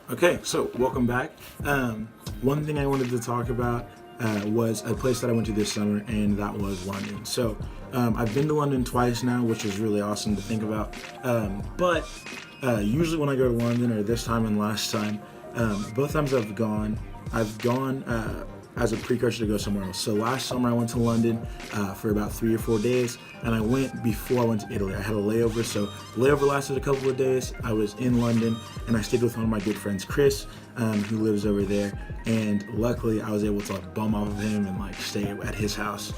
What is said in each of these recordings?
Okay, so welcome back. One thing I wanted to talk about was a place that I went to this summer, and that was London. So I've been to London twice now, which is really awesome to think about. But usually when I go to London, or this time and last time, both times I've gone as a precursor to go somewhere else. So last summer I went to London for about 3 or 4 days, and I went before I went to Italy. I had a layover, so the layover lasted a couple of days. I was in London, and I stayed with one of my good friends, Chris, who lives over there. And luckily, I was able to bum off of him and stay at his house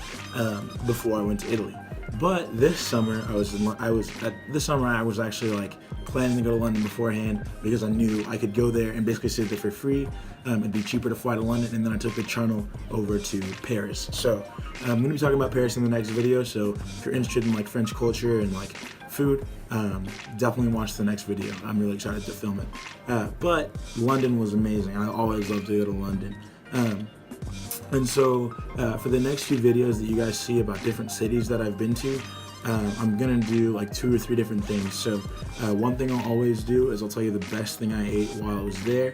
before I went to Italy. But this summer, this summer I was actually planning to go to London beforehand because I knew I could go there and basically stay there for free. It'd be cheaper to fly to London, and then I took the channel over to Paris. So I'm going to be talking about Paris in the next video. So if you're interested in French culture and food, definitely watch the next video. I'm really excited to film it. But London was amazing. I always love to go to London. And so for the next few videos that you guys see about different cities that I've been to, I'm gonna do 2 or 3 different things. So one thing I'll always do is I'll tell you the best thing I ate while I was there.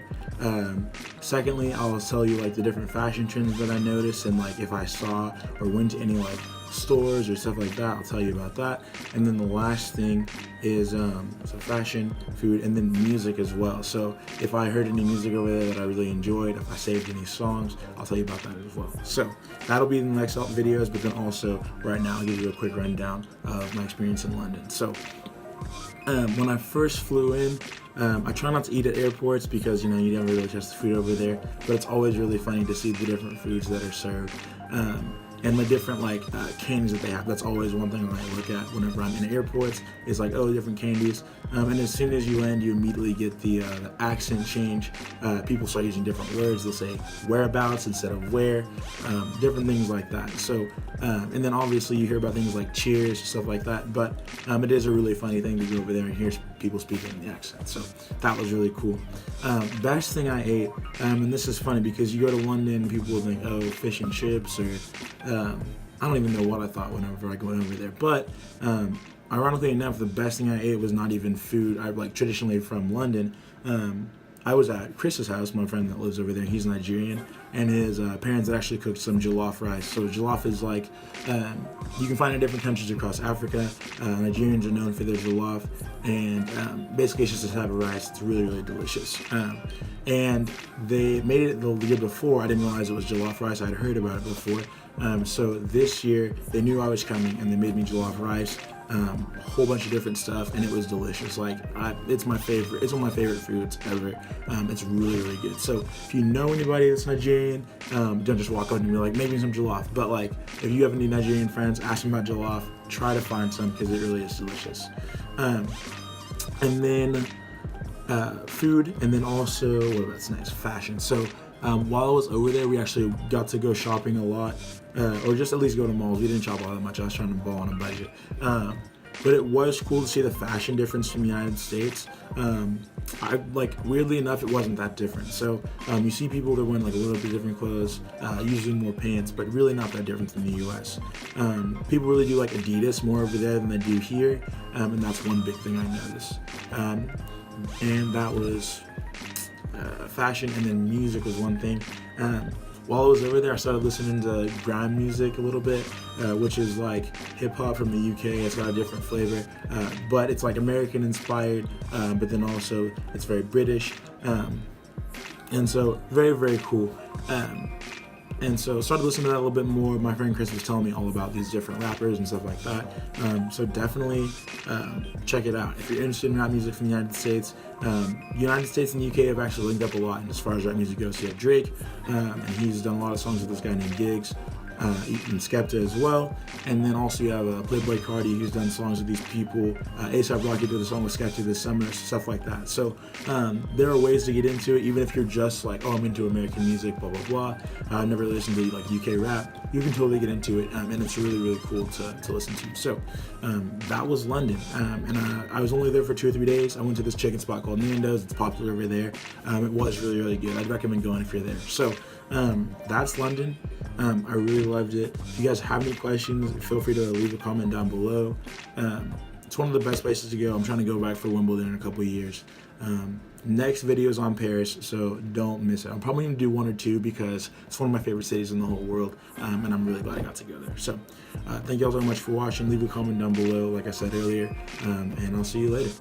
Secondly, I'll tell you the different fashion trends that I noticed, and if I saw or went to any stores or stuff like that, I'll tell you about that. And then the last thing is so fashion, food, and then music as well. So if I heard any music over there that I really enjoyed, if I saved any songs, I'll tell you about that as well. So that'll be in the next videos, but then also right now I'll give you a quick rundown of my experience in London. So when I first flew in, I try not to eat at airports because you never really test the food over there, but it's always really funny to see the different foods that are served. And the different candies that they have. That's always one thing that I look at whenever I'm in airports, is different candies. And as soon as you land, you immediately get the accent change. People start using different words. They'll say whereabouts instead of where, different things like that. So and then obviously you hear about things like cheers, stuff like that, but it is a really funny thing to go over there and hear people speaking in the accent. So that was really cool. Best thing I ate, and this is funny because you go to London, people will think, oh, fish and chips, or I don't even know what I thought whenever I go over there. But ironically enough, the best thing I ate was not even food. I traditionally from London. I was at Chris's house, my friend that lives over there. He's Nigerian, and his parents had actually cooked some jollof rice. So jollof is you can find in different countries across Africa. Nigerians are known for their jollof, and basically it's just a type of rice. It's really, really delicious. And they made it the year before. I didn't realize it was jollof rice. I'd heard about it before. So this year they knew I was coming, and they made me jollof rice. A whole bunch of different stuff, and it was delicious. It's my favorite. It's one of my favorite foods ever. It's really, really good. So if you know anybody that's Nigerian, don't just walk up and be like, make me some jollof. But if you have any Nigerian friends, ask them about jollof. Try to find some because it really is delicious. And then food, and then also what's next? Fashion. So while I was over there, we actually got to go shopping a lot, or just at least go to malls. We didn't shop all that much. I was trying to ball on a budget. But it was cool to see the fashion difference from the United States. Weirdly enough, it wasn't that different. So you see people that wear a little bit different clothes, usually more pants, but really not that different from the US. People really do Adidas more over there than they do here, and that's one big thing I noticed. And that was fashion, and then music was one thing. While I was over there, I started listening to grime music a little bit, which is hip hop from the UK. It's got a different flavor, but it's American inspired, but then also it's very British, and so very, very cool. And so I started listening to that a little bit more. My friend Chris was telling me all about these different rappers and stuff like that. So definitely check it out. If you're interested in rap music from the United States, United States and the UK have actually linked up a lot. And as far as rap music goes, you have Drake, and he's done a lot of songs with this guy named Giggs. And Skepta as well, and then also you have Playboi Carti, who's done songs with these people. A$AP Rocky did a song with Skepta this summer, stuff like that. So there are ways to get into it, even if you're just oh, I'm into American music, blah blah blah. I've never listened to UK rap. You can totally get into it, and it's really, really cool to listen to. So that was London, and I was only there for 2 or 3 days. I went to this chicken spot called Nando's. It's popular over there. It was really, really good. I'd recommend going if you're there. So that's London. I really loved it. If you guys have any questions, feel free to leave a comment down below. It's one of the best places to go. I'm trying to go back for Wimbledon in a couple of years. Next video is on Paris, so don't miss it. I'm probably gonna do 1 or 2 because it's one of my favorite cities in the whole world, and I'm really glad I got to go there. So thank you all so much for watching. Leave a comment down below, like I said earlier, and I'll see you later.